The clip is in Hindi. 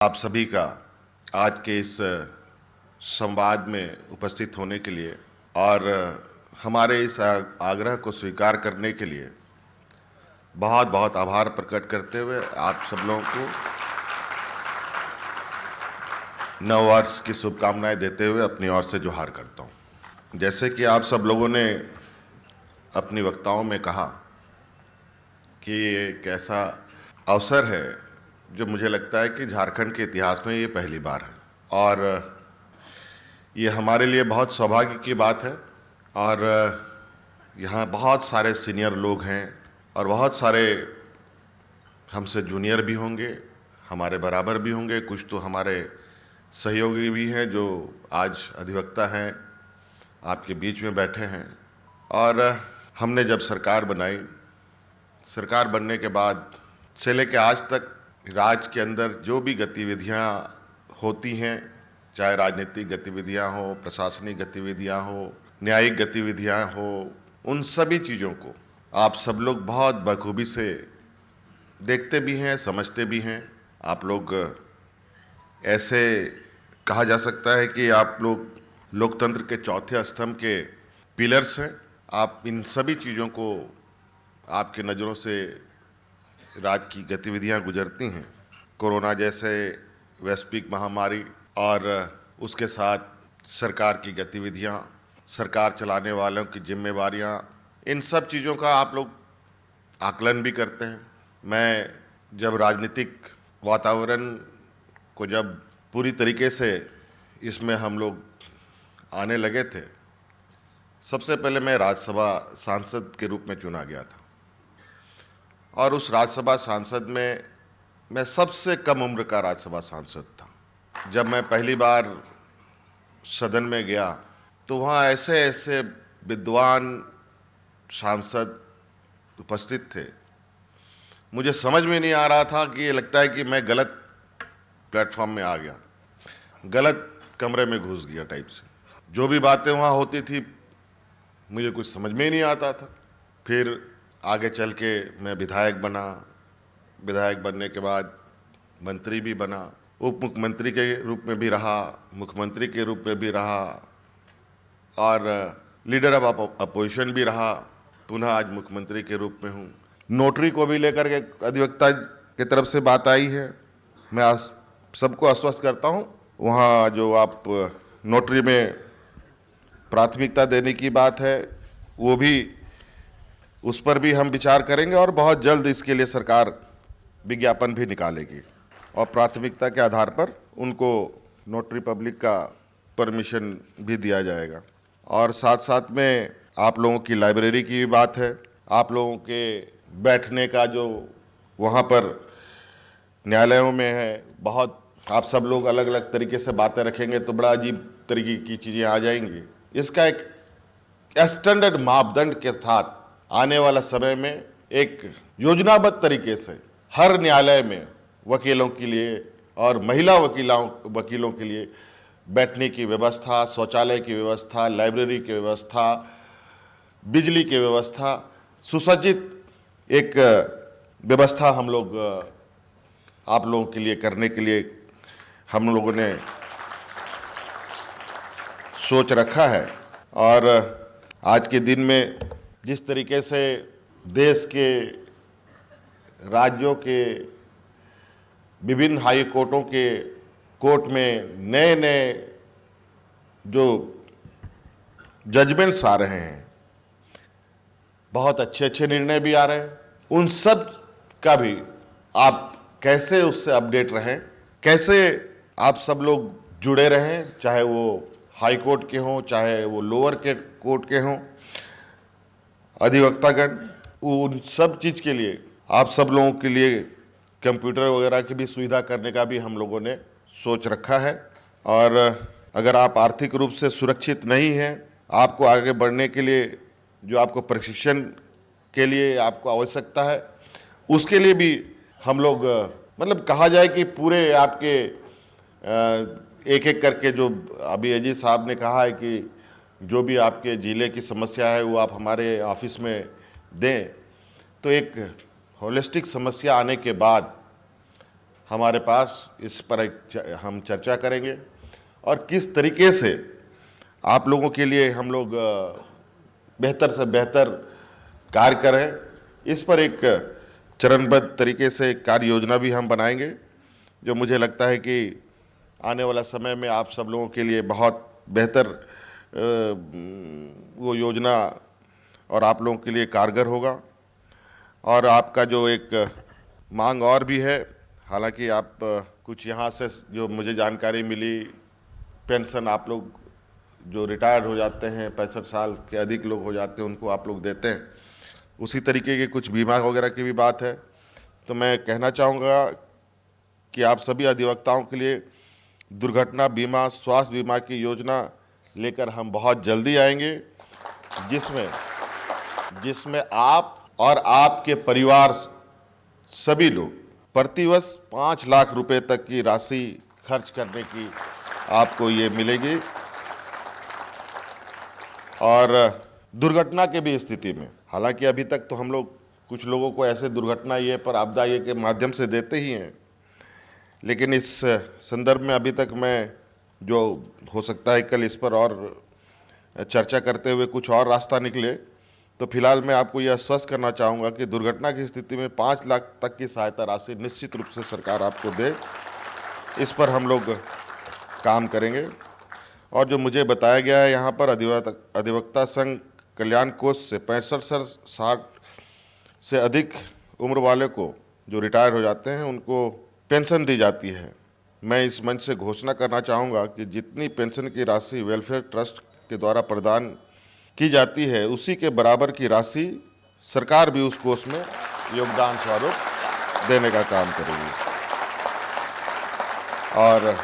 आप सभी का आज के इस संवाद में उपस्थित होने के लिए और हमारे इस आग्रह को स्वीकार करने के लिए बहुत बहुत आभार प्रकट करते हुए आप सब लोगों को नववर्ष की शुभकामनाएं देते हुए अपनी ओर से जोहार करता हूं। जैसे कि आप सब लोगों ने अपनी वक्ताओं में कहा कि ये एक ऐसा अवसर है जो मुझे लगता है कि झारखंड के इतिहास में ये पहली बार है और ये हमारे लिए बहुत सौभाग्य की बात है। और यहाँ बहुत सारे सीनियर लोग हैं और बहुत सारे हमसे जूनियर भी होंगे, हमारे बराबर भी होंगे, कुछ तो हमारे सहयोगी भी हैं जो आज अधिवक्ता हैं, आपके बीच में बैठे हैं। और हमने जब सरकार बनाई, सरकार बनने के बाद से लेकर आज तक राज्य के अंदर जो भी गतिविधियां होती हैं, चाहे राजनीतिक गतिविधियां हो, प्रशासनिक गतिविधियां हो, न्यायिक गतिविधियां हो, उन सभी चीज़ों को आप सब लोग बहुत बखूबी से देखते भी हैं, समझते भी हैं। आप लोग ऐसे कहा जा सकता है कि आप लोग लोकतंत्र के चौथे स्तंभ के पिलर्स हैं। आप इन सभी चीज़ों को आपकी नज़रों से राज्य की गतिविधियां गुजरती हैं। कोरोना जैसे वैश्विक महामारी और उसके साथ सरकार की गतिविधियां, सरकार चलाने वालों की जिम्मेवारियां, इन सब चीज़ों का आप लोग आकलन भी करते हैं। मैं जब राजनीतिक वातावरण को जब पूरी तरीके से इसमें हम लोग आने लगे थे, सबसे पहले मैं राज्यसभा सांसद के रूप में चुना गया था और उस राज्यसभा सांसद में मैं सबसे कम उम्र का राज्यसभा सांसद था। जब मैं पहली बार सदन में गया तो वहाँ ऐसे ऐसे विद्वान सांसद उपस्थित थे, मुझे समझ में नहीं आ रहा था कि ये लगता है कि मैं गलत प्लेटफॉर्म में आ गया, गलत कमरे में घुस गया टाइप से। जो भी बातें वहाँ होती थी मुझे कुछ समझ में ही नहीं आता था। फिर आगे चल के मैं विधायक बना, विधायक बनने के बाद मंत्री भी बना, उप मुख्यमंत्री के रूप में भी रहा, मुख्यमंत्री के रूप में भी रहा और लीडर ऑफ अपोजिशन भी रहा, पुनः आज मुख्यमंत्री के रूप में हूँ। नोटरी को भी लेकर के अधिवक्ता की तरफ से बात आई है। मैं सबको आश्वस्त करता हूँ, वहाँ जो आप नोटरी में प्राथमिकता देने की बात है वो भी, उस पर भी हम विचार करेंगे और बहुत जल्द इसके लिए सरकार विज्ञापन भी निकालेगी और प्राथमिकता के आधार पर उनको नोटरी पब्लिक का परमिशन भी दिया जाएगा। और साथ साथ में आप लोगों की लाइब्रेरी की भी बात है, आप लोगों के बैठने का जो वहाँ पर न्यायालयों में है, बहुत आप सब लोग अलग अलग तरीके से बातें रखेंगे तो बड़ा अजीब तरीके की चीज़ें आ जाएंगी। इसका एक स्टैंडर्ड मापदंड के साथ आने वाला समय में एक योजनाबद्ध तरीके से हर न्यायालय में वकीलों के लिए और महिला वकीलों के लिए बैठने की व्यवस्था, शौचालय की व्यवस्था, लाइब्रेरी की व्यवस्था, बिजली की व्यवस्था, सुसज्जित एक व्यवस्था हम लोग आप लोगों के लिए करने के लिए हम लोगों ने सोच रखा है। और आज के दिन में जिस तरीके से देश के राज्यों के विभिन्न हाई कोर्टों के कोर्ट में नए नए जो जजमेंट्स आ रहे हैं, बहुत अच्छे अच्छे निर्णय भी आ रहे हैं, उन सब का भी आप कैसे उससे अपडेट रहें, कैसे आप सब लोग जुड़े रहें, चाहे वो हाई कोर्ट के हों, चाहे वो लोअर के कोर्ट के हों, अधिवक्तागण, उन सब चीज़ के लिए आप सब लोगों के लिए कंप्यूटर वगैरह की भी सुविधा करने का भी हम लोगों ने सोच रखा है। और अगर आप आर्थिक रूप से सुरक्षित नहीं हैं, आपको आगे बढ़ने के लिए जो आपको प्रशिक्षण के लिए आपको आवश्यकता है, उसके लिए भी हम लोग मतलब कहा जाए कि पूरे आपके एक एक करके, जो अभी अजीत साहब ने कहा है कि जो भी आपके ज़िले की समस्या है वो आप हमारे ऑफिस में दें, तो एक होलिस्टिक समस्या आने के बाद हमारे पास इस पर हम चर्चा करेंगे और किस तरीके से आप लोगों के लिए हम लोग बेहतर से बेहतर कार्य करें, इस पर एक चरणबद्ध तरीके से कार्य योजना भी हम बनाएंगे, जो मुझे लगता है कि आने वाला समय में आप सब लोगों के लिए बहुत बेहतर वो योजना और आप लोगों के लिए कारगर होगा। और आपका जो एक मांग और भी है, हालांकि आप कुछ यहाँ से जो मुझे जानकारी मिली, पेंशन आप लोग जो रिटायर्ड हो जाते हैं, 65 साल के अधिक लोग हो जाते हैं, उनको आप लोग देते हैं, उसी तरीके के कुछ बीमा वगैरह की भी बात है। तो मैं कहना चाहूँगा कि आप सभी अधिवक्ताओं के लिए दुर्घटना बीमा, स्वास्थ्य बीमा की योजना लेकर हम बहुत जल्दी आएंगे, जिसमें आप और आपके परिवार सभी लोग प्रतिवर्ष 5 लाख रुपए तक की राशि खर्च करने की आपको ये मिलेगी। और दुर्घटना के भी स्थिति में, हालांकि अभी तक तो हम लोग कुछ लोगों को ऐसे दुर्घटना ये पर आपदा ये के माध्यम से देते ही हैं, लेकिन इस संदर्भ में अभी तक मैं जो हो सकता है कल इस पर और चर्चा करते हुए कुछ और रास्ता निकले, तो फिलहाल मैं आपको यह आश्वस्त करना चाहूँगा कि दुर्घटना की स्थिति में 5 लाख तक की सहायता राशि निश्चित रूप से सरकार आपको दे, इस पर हम लोग काम करेंगे। और जो मुझे बताया गया है, यहाँ पर अधिवक्ता संघ कल्याण कोष से 65-60 से अधिक उम्र वाले को जो रिटायर हो जाते हैं उनको पेंशन दी जाती है। मैं इस मंच से घोषणा करना चाहूँगा कि जितनी पेंशन की राशि वेलफेयर ट्रस्ट के द्वारा प्रदान की जाती है, उसी के बराबर की राशि सरकार भी उस कोष में योगदान स्वरूप देने का काम करेगी। और